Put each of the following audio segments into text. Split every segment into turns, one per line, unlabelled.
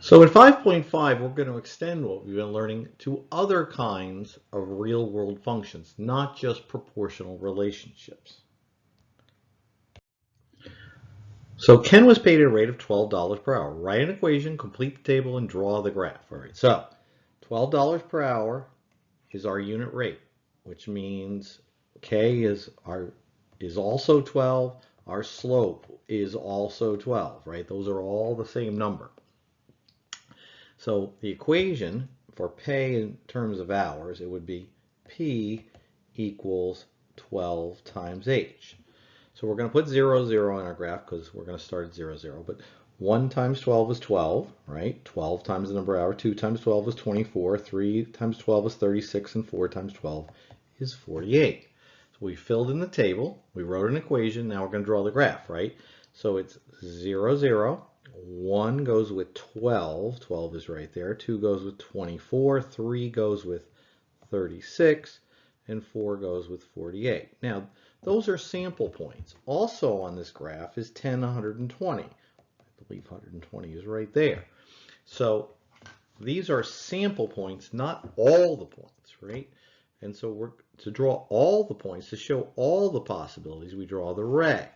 So in 5.5, we're going to extend what we've been learning to other kinds of real-world functions, not just proportional relationships. So Ken was paid at a rate of $12 per hour. Write an equation, complete the table, and draw the graph. All right, so $12 per hour is our unit rate, which means K is also 12. Our slope is also 12, right? Those are all the same number. So the equation for pay in terms of hours, it would be P equals 12 times H. So we're going to put 0, 0 in our graph because we're going to start at 0, 0. But 1 times 12 is 12, right? 12 times the number of hour. 2 times 12 is 24. 3 times 12 is 36. And 4 times 12 is 48. So we filled in the table. We wrote an equation. Now we're going to draw the graph, right? So it's 0, 0. 1 goes with 12. 12 is right there. 2 goes with 24. 3 goes with 36. And 4 goes with 48. Now, those are sample points. Also on this graph is 10, 120. I believe 120 is right there. So these are sample points, not all the points, right? And so to draw all the points, to show all the possibilities, we draw the ray.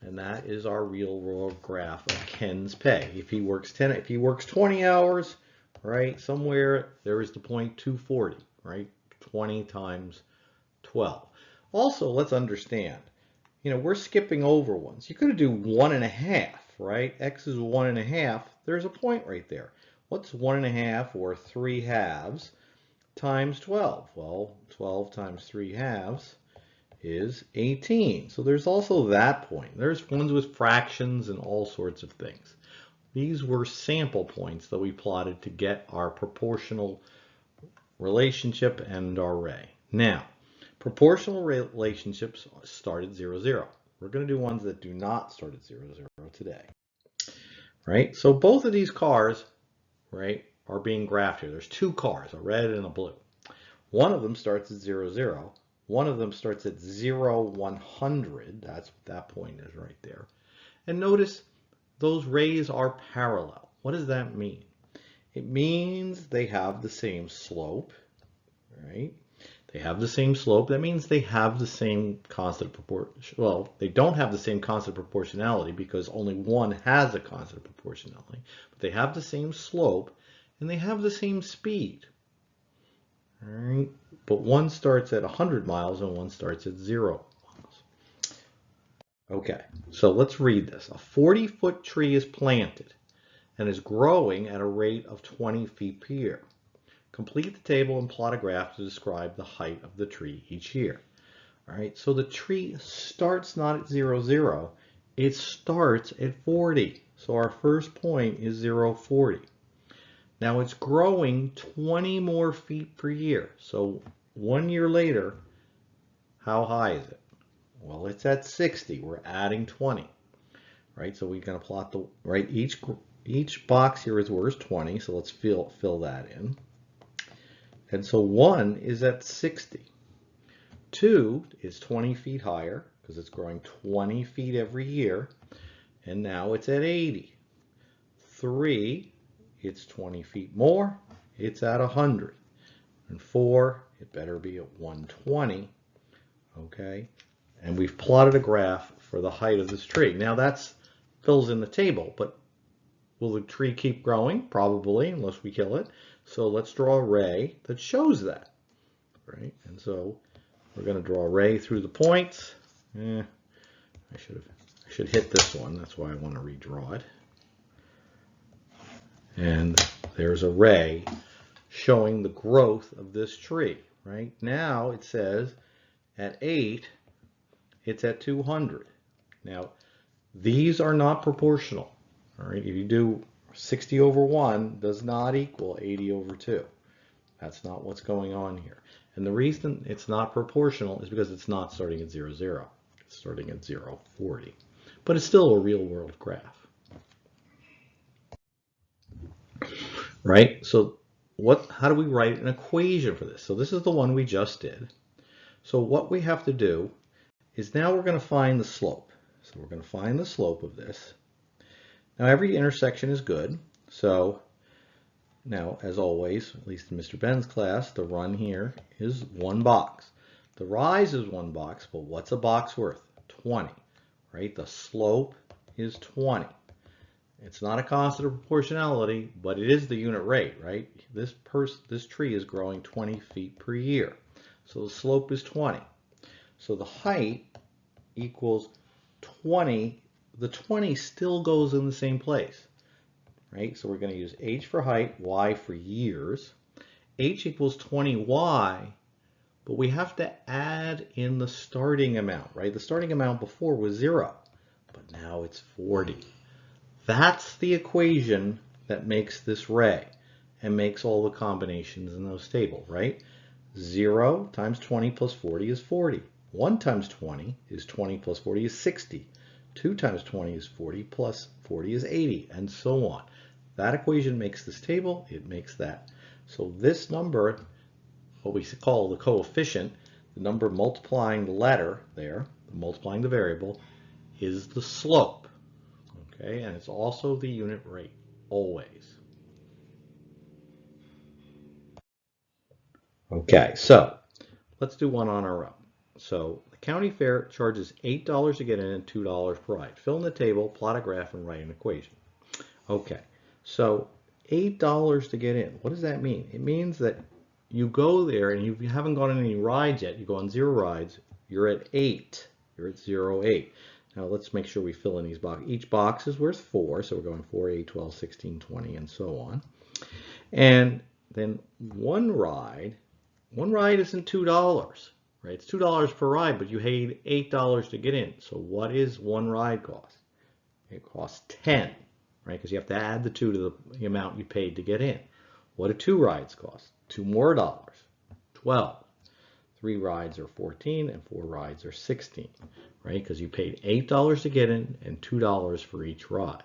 And that is our real world graph of Ken's pay. If he works 20 hours, right, somewhere there is the point 240, right? 20 times 12. Also, let's understand, we're skipping over ones. You could do 1.5, right? X is 1.5. There's a point right there. What's 1.5 or 3 halves times 12? Well, 12 times 3 halves is 18. So there's also that point. There's ones with fractions and all sorts of things. These were sample points that we plotted to get our proportional relationship and our ray. Now, proportional relationships start at 0, 0. We're going to do ones that do not start at 0, 0 today. Right? So both of these cars, right, are being graphed here. There's two cars, a red and a blue. One of them starts at 0, 0. One of them starts at 0, 100. That's what that point is right there. And notice those rays are parallel. What does that mean? It means they have the same slope, right? They have the same slope. That means they have the same constant proportion. Well, they don't have the same constant proportionality because only one has a constant proportionality. But they have the same slope and they have the same speed. All right? But one starts at 100 miles and one starts at 0 miles. Okay, so let's read this. A 40-foot tree is planted and is growing at a rate of 20 feet per year. Complete the table and plot a graph to describe the height of the tree each year. All right, so the tree starts not at 0, 0. It starts at 40. So our first point is 0, 40. Now it's growing 20 more feet per year. So 1 year later, how high is it? Well, it's at 60. We're adding 20. Right, so we're going to plot the, right, each box here is worth 20. So let's fill that in. And so 1 is at 60. 2 is 20 feet higher because it's growing 20 feet every year. And now it's at 80. 3, it's 20 feet more. It's at 100. And 4, it better be at 120. Okay. And we've plotted a graph for the height of this tree. Now that's fills in the table, but will the tree keep growing? Probably, unless we kill it. So let's draw a ray that shows that, right? And so we're going to draw a ray through the points. I should hit this one. That's why I want to redraw it. And there's a ray showing the growth of this tree, right? Now it says at 8, it's at 200. Now, these are not proportional, all right? If you do 60 over 1 does not equal 80 over 2. That's not what's going on here. And the reason it's not proportional is because it's not starting at 0, 0. It's starting at 0, 40. But it's still a real world graph. Right? So how do we write an equation for this? So this is the one we just did. So what we have to do is now we're going to find the slope. So we're going to find the slope of this. Now every intersection is good. So now, as always, at least in Mr. Ben's class, the run here is 1 box. The rise is 1 box, but what's a box worth? 20, right? The slope is 20. It's not a constant of proportionality, but it is the unit rate, right? This tree is growing 20 feet per year. So the slope is 20. So the height equals 20. The 20 still goes in the same place, right? So we're going to use h for height, y for years. H equals 20y, but we have to add in the starting amount, right? The starting amount before was 0, but now it's 40. That's the equation that makes this ray and makes all the combinations in those tables, right? 0 times 20 plus 40 is 40. 1 times 20 is 20 plus 40 is 60. 2 times 20 is 40 plus 40 is 80, and so on. That equation makes this table, it makes that. So this number, what we call the coefficient, the number multiplying the letter there, multiplying the variable, is the slope. Okay, and it's also the unit rate, always. Okay, so let's do one on our own. So the county fair charges $8 to get in and $2 per ride. Fill in the table, plot a graph, and write an equation. Okay, so $8 to get in. What does that mean? It means that you go there and you haven't gone on any rides yet. You go on 0 rides, you're at 8. You're at 0, 8. Now let's make sure we fill in these boxes. Each box is worth 4, so we're going 4, 8, 12, 16, 20, and so on. And then one ride isn't $2, right? It's $2 per ride, but you paid $8 to get in. So what is one ride cost? It costs 10, right? Because you have to add the 2 to the amount you paid to get in. What do 2 rides cost? 2 more dollars, 12. 3 rides are 14 and 4 rides are 16, right? Because you paid $8 to get in and $2 for each ride.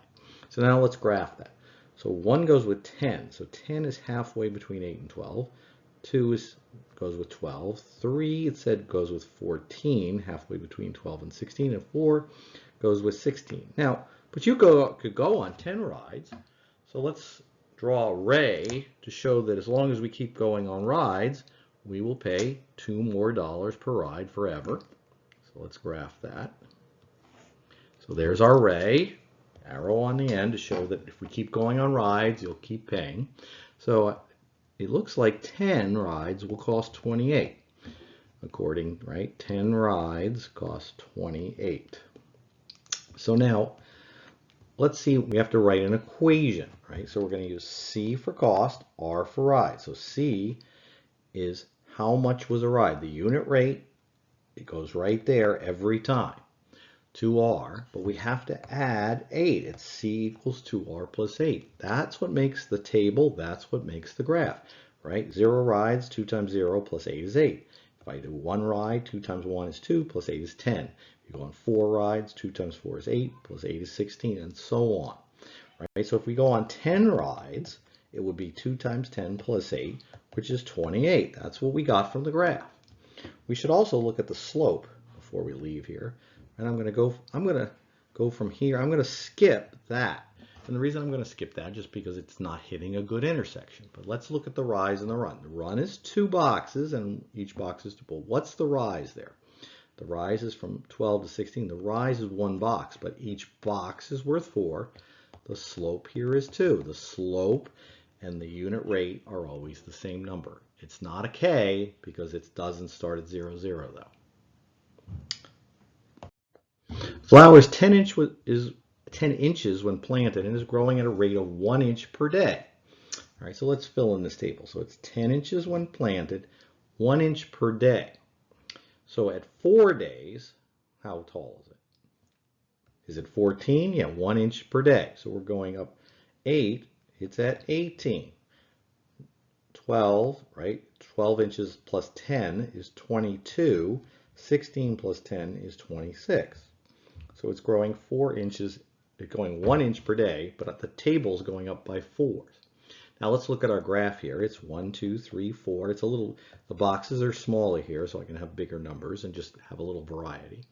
So now let's graph that. So 1 goes with 10. So 10 is halfway between 8 and 12. 2 goes with 12. 3, it said, goes with 14, halfway between 12 and 16. And 4 goes with 16. Now, but you could go on 10 rides. So let's draw a ray to show that as long as we keep going on rides, we will pay $2 more per ride forever. So let's graph that. So there's our ray, arrow on the end to show that if we keep going on rides, you'll keep paying. So it looks like 10 rides will cost 28. According, right? 10 rides cost 28. So now, let's see, we have to write an equation, right? So we're going to use C for cost, R for ride. So C is how much was a ride. The unit rate, it goes right there every time to R, but we have to add 8. It's C equals 2R plus 8. That's what makes the table, that's what makes the graph, right? 0 rides, 2 times 0 plus 8 is 8. If I do 1 ride, 2 times 1 is 2 plus 8 is 10. If you go on 4 rides, 2 times 4 is 8 plus 8 is 16, and so on. Right? So if we go on 10 rides, it would be 2 times 10 plus 8, which is 28. That's what we got from the graph. We should also look at the slope before we leave here. And I'm going to go from here. I'm going to skip that. And the reason I'm going to skip that just because it's not hitting a good intersection. But let's look at the rise and the run. The run is 2 boxes, and each box is 2. But what's the rise there? The rise is from 12 to 16. The rise is 1 box, but each box is worth 4. The slope here is 2. The slope and the unit rate are always the same number. It's not a K because it doesn't start at 0, 0 though. Flower is 10 inches when planted and is growing at a rate of 1 inch per day. All right, so let's fill in this table. So it's 10 inches when planted, 1 inch per day. So at 4 days, how tall is it? Is it 14? Yeah, 1 inch per day. So we're going up 8, it's at 18. 12, right? 12 inches plus 10 is 22. 16 plus 10 is 26. So it's growing 4 inches, it's going 1 inch per day, but the table is going up by 4. Now let's look at our graph here. It's 1, 2, 3, 4. It's a little, the boxes are smaller here, so I can have bigger numbers and just have a little variety.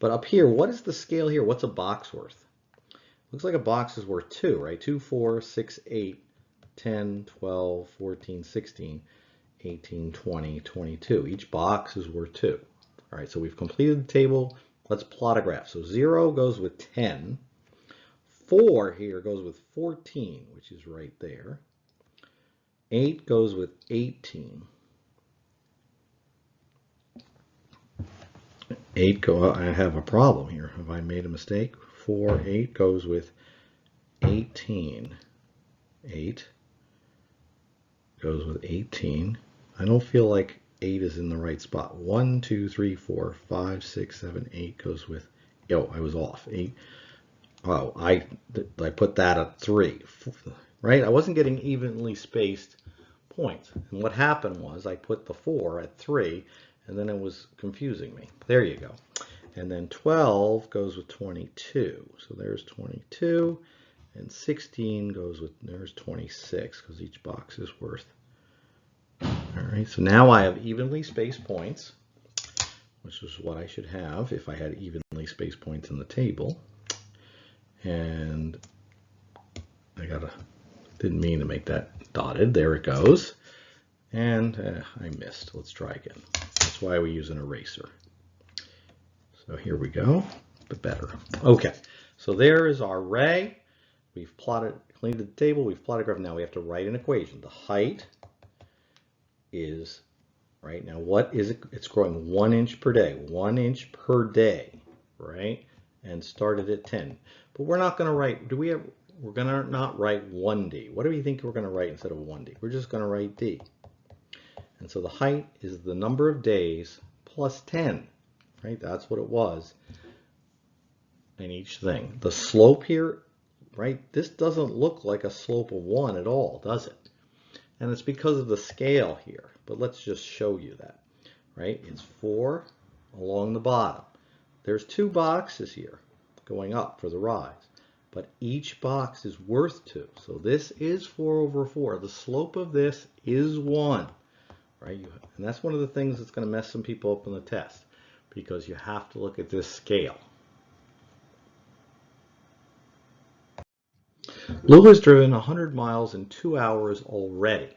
But up here, what is the scale here? What's a box worth? Looks like a box is worth 2, right? 2, 4, 6, 8, 10, 12, 14, 16, 18, 20, 22. Each box is worth 2. All right, so we've completed the table. Let's plot a graph. So 0 goes with 10. 4 here goes with 14, which is right there. 8 goes with 18. 8 I have a problem here. Have I made a mistake? 4, 8 goes with 18. 8 goes with 18. I don't feel like 8 is in the right spot. 1, 2, 3, 4, 5, 6, 7, 8 goes with, oh, I was off. 8. Oh, I put that at 3, right? I wasn't getting evenly spaced points. And what happened was I put the 4 at 3, and then it was confusing me. There you go. And then 12 goes with 22. So there's 22. And 16 goes with, there's 26, because each box is worth. All right, so now I have evenly spaced points, which is what I should have if I had evenly spaced points in the table. And I didn't mean to make that dotted. There it goes. And I missed. Let's try again. That's why we use an eraser. So here we go, but better. Okay, so there is our ray. We've cleaned the table, we've plotted a graph. Now we have to write an equation. The height is, right now, what is it? It's growing 1 inch per day, 1 inch per day, right? And started at 10. But we're not going to write, we're going to not write 1D. What do we think we're going to write instead of 1D? We're just going to write D. And so the height is the number of days plus 10, right? That's what it was in each thing. The slope here, right? This doesn't look like a slope of 1 at all, does it? And it's because of the scale here. But let's just show you that, right? It's 4 along the bottom. There's 2 boxes here going up for the rise, but each box is worth 2. So this is 4 over 4. The slope of this is 1, right? And that's one of the things that's going to mess some people up in the test, because you have to look at this scale. Lou has driven 100 miles in 2 hours already.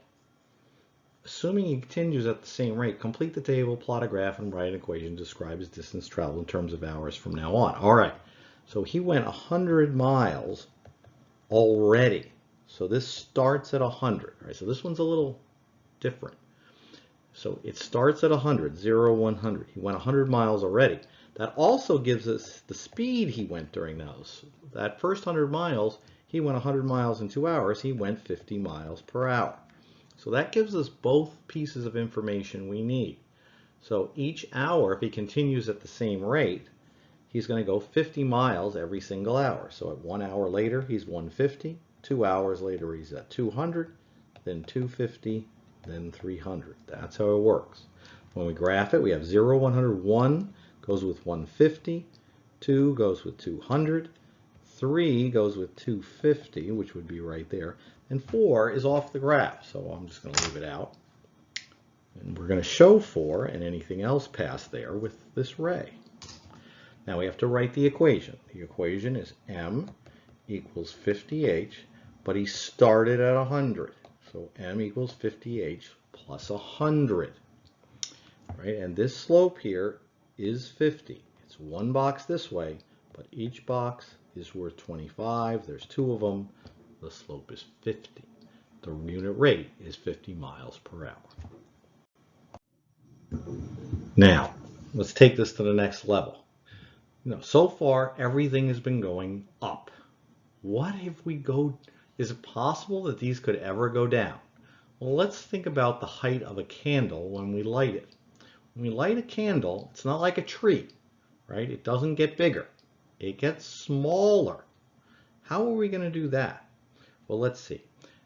Assuming he continues at the same rate, complete the table, plot a graph, and write an equation to describe his distance traveled in terms of hours from now on. All right, so he went 100 miles already. So this starts at 100. All right, so this one's a little different. So it starts at 100, 0, 100. He went 100 miles already. That also gives us the speed he went during those. That first 100 miles, he went 100 miles in 2 hours. He went 50 miles per hour. So that gives us both pieces of information we need. So each hour, if he continues at the same rate, he's going to go 50 miles every single hour. So at 1 hour later, he's 150. 2 hours later, he's at 200, then 250, then 300. That's how it works. When we graph it, we have 0, 100, 1 goes with 150, 2 goes with 200, 3 goes with 250, which would be right there, and 4 is off the graph, so I'm just going to leave it out. And we're going to show 4 and anything else past there with this ray. Now we have to write the equation. The equation is m equals 50h, but he started at 100. So m equals 50h plus 100. Right? And this slope here is 50. It's one box this way, but each box is worth 25. There's 2 of them. The slope is 50. The unit rate is 50 miles per hour. Now, let's take this to the next level. So far, everything has been going up. What if we go, is it possible that these could ever go down? Well, let's think about the height of a candle when we light it. When we light a candle, it's not like a tree, right? It doesn't get bigger. It gets smaller. How are we going to do that? Well, let's see.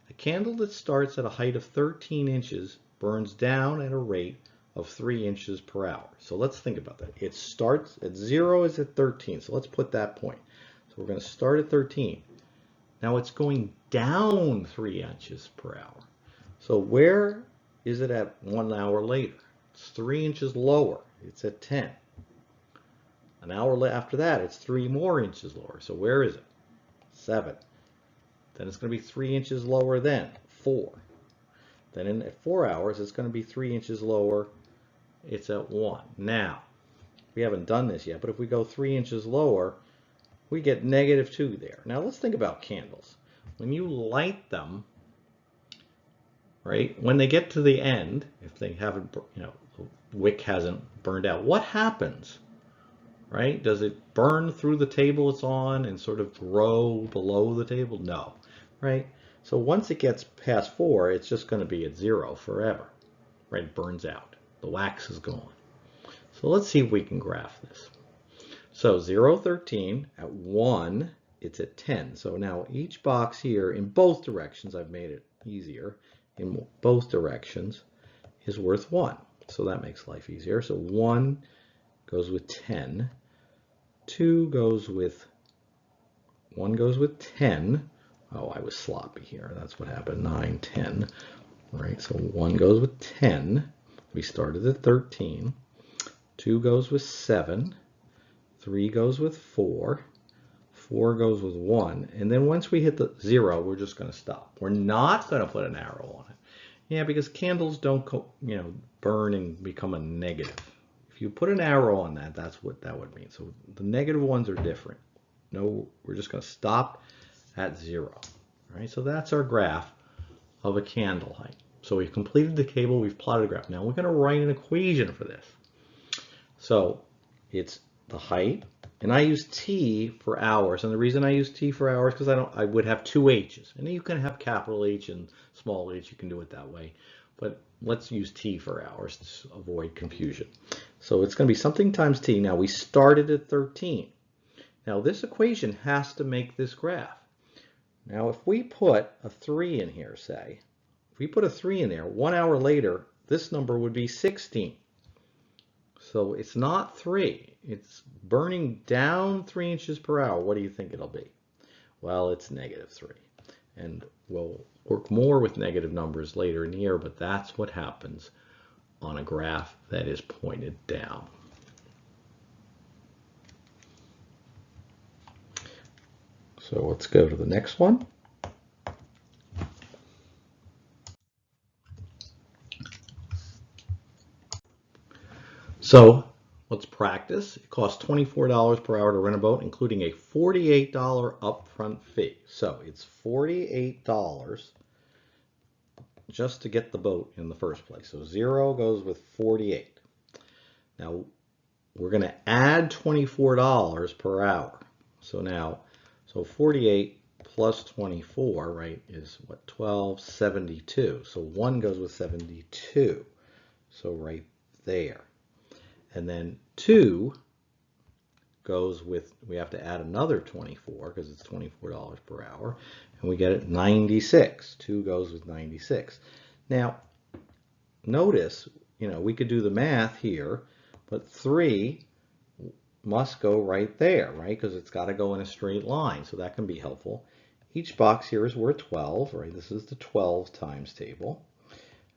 A candle that starts at a height of 13 inches burns down at a rate of 3 inches per hour. So let's think about that. It starts at 0 is at 13. So let's put that point. So we're going to start at 13. Now it's going down 3 inches per hour. So where is it at 1 hour later? It's 3 inches lower. It's at 10. An hour after that, it's 3 more inches lower. So where is it? 7. Then it's going to be 3 inches lower then, 4. Then in 4 hours, it's going to be 3 inches lower. It's at 1. Now, we haven't done this yet, but if we go 3 inches lower, we get -2 there. Now let's think about candles. When you light them, right, when they get to the end, if they haven't, the wick hasn't burned out, what happens? Right? Does it burn through the table it's on and sort of grow below the table? No, right? So once it gets past 4, it's just going to be at 0 forever, right? It burns out. The wax is gone. So let's see if we can graph this. So 0, 13, at 1, it's at 10. So now each box here in both directions, I've made it easier, in both directions, is worth 1. So that makes life easier. So 1 goes with 10. 2 goes with, 1 goes with 10. Oh, I was sloppy here. That's what happened. 9, 10. All right, so 1 goes with 10. We started at 13. 2 goes with 7. 3 goes with 4. 4 goes with 1. And then once we hit the 0, we're just going to stop. We're not going to put an arrow on it. Yeah, because candles don't, burn and become a negative. If you put an arrow on that, that's what that would mean. So the negative ones are different. No, we're just going to stop at 0. All right, so that's our graph of a candle height. So we've completed the table, we've plotted a graph. Now we're going to write an equation for this. So it's the height, and I use T for hours. And the reason I use T for hours because I would have 2 H's. And you can have capital H and small h, you can do it that way. But let's use T for hours to avoid confusion. So it's going to be something times T. Now we started at 13. Now this equation has to make this graph. Now if we put a 3 in here, say, if we put a 3 in there, 1 hour later, this number would be 16. So it's not 3. It's burning down 3 inches per hour. What do you think it'll be? Well, it's -3. And we'll work more with negative numbers later in the year, but that's what happens on a graph that is pointed down. So let's go to the next one. So let's practice. It costs $24 per hour to rent a boat, including a $48 upfront fee. So it's $48 just to get the boat in the first place. So 0 goes with 48. Now we're going to add $24 per hour. So 48 plus 24, right, is what, 12.72. So 1 goes with 72. So right there. And then 2 goes with, we have to add another 24 because it's $24 per hour, and we get it 96. 2 goes with 96. Now, notice, we could do the math here, but 3 must go right there, right? Because it's got to go in a straight line, so that can be helpful. Each box here is worth 12, right? This is the 12 times table.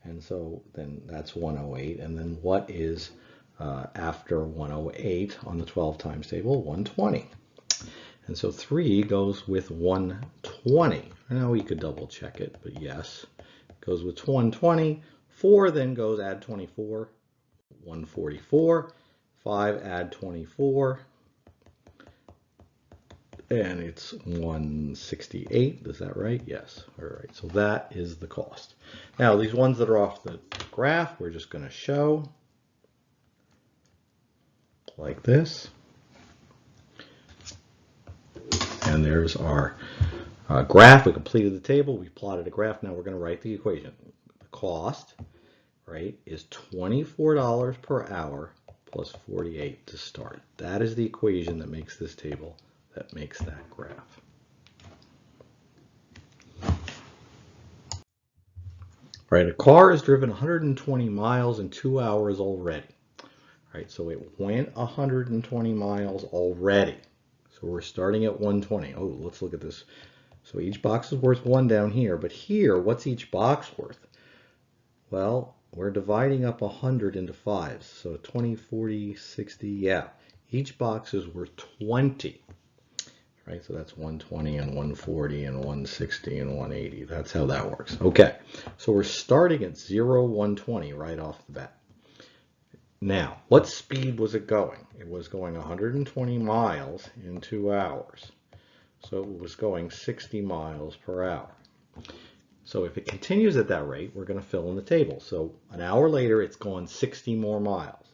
And so then that's 108. And then what is after 108 on the 12 times table? 120. And so 3 goes with 120. Now we could double check it, but yes, it goes with 120. 4 then goes add 24, 144. 5 add 24, and it's 168. Is that right? Yes. All right. So that is the cost. Now these ones that are off the graph, we're just going to show like this. And there's our graph. We completed the table. We plotted a graph. Now we're going to write the equation. The cost, right, is $24 per hour plus 48 to start. That is the equation that makes this table, that makes that graph. Right, a car is driven 120 miles in 2 hours already. Right, so it went 120 miles already. So we're starting at 120. Oh, let's look at this. So each box is worth 1 down here, but here, what's each box worth? Well, we're dividing up 100 into 5s. So 20, 40, 60, yeah. Each box is worth 20. right? So that's 120 and 140 and 160 and 180. That's how that works. Okay, so we're starting at 0, 120 right off the bat. Now, what speed was it going? It was going 120 miles in 2 hours. So it was going 60 miles per hour. So if it continues at that rate, we're going to fill in the table. So an hour later, it's gone 60 more miles.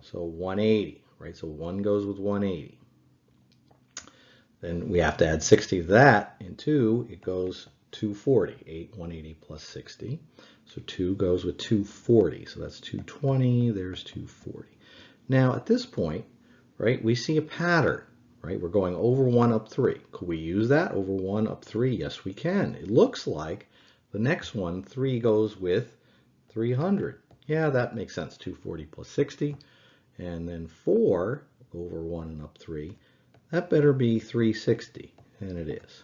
So 180, right? So 1 goes with 180. Then we have to add 60 to that. In 2, it goes 240. 180 plus 60. So 2 goes with 240. So that's 220. There's 240. Now at this point, right, we see a pattern, right? We're going over 1 up 3. Could we use that? Over 1 up 3? Yes, we can. It looks like the next one, 3 goes with 300. Yeah, that makes sense. 240 plus 60. And then 4 over 1 and up 3. That better be 360. And it is.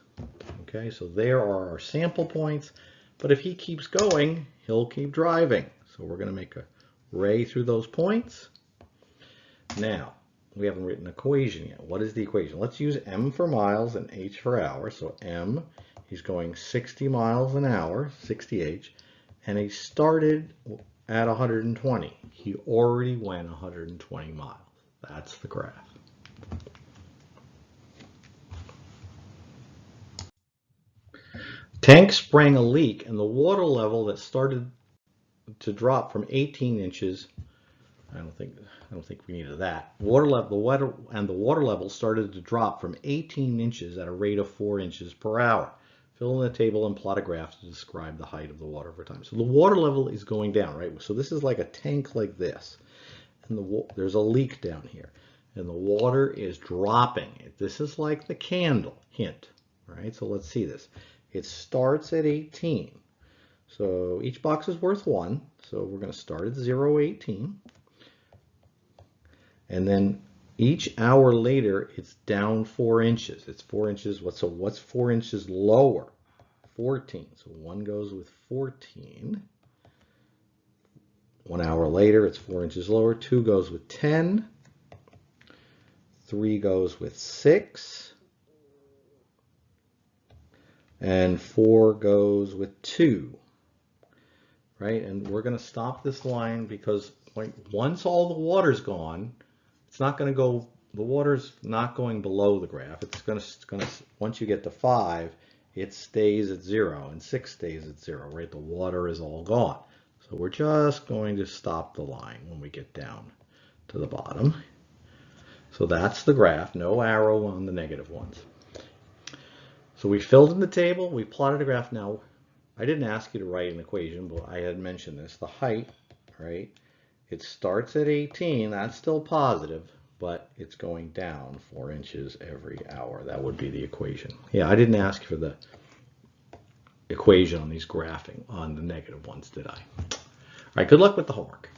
Okay, so there are our sample points. But if he keeps going, he'll keep driving. So we're going to make a ray through those points. Now, we haven't written an equation yet. What is the equation? Let's use m for miles and h for hour. So m, he's going 60 miles an hour, 60h, and he started at 120. He already went 120 miles. That's the graph. Tank sprang a leak, and the water level that started to drop from 18 inches. I don't think we needed that. The water level started to drop from 18 inches at a rate of 4 inches per hour. Fill in the table and plot a graph to describe the height of the water over time. So the water level is going down, right? So this is like a tank like this, and there's a leak down here, and the water is dropping. This is like the candle hint, right? So let's see this. It starts at 18. So each box is worth 1. So we're going to start at 0, 18. And then each hour later, it's down 4 inches. It's 4 inches. So what's 4 inches lower? 14. So 1 goes with 14. 1 hour later, it's 4 inches lower. 2 goes with 10. 3 goes with 6. And 4 goes with 2. Right? And we're going to stop this line because once all the water's gone, it's not going to go, the water's not going below the graph. It's going to, once you get to 5, it stays at 0, and 6 stays at 0, right? The water is all gone. So we're just going to stop the line when we get down to the bottom. So that's the graph, no arrow on the negative ones. So we filled in the table, we plotted a graph. Now, I didn't ask you to write an equation, but I had mentioned this. The height, right? It starts at 18, that's still positive, but it's going down 4 inches every hour. That would be the equation. Yeah, I didn't ask for the equation on these graphing on the negative ones, did I? All right, good luck with the homework.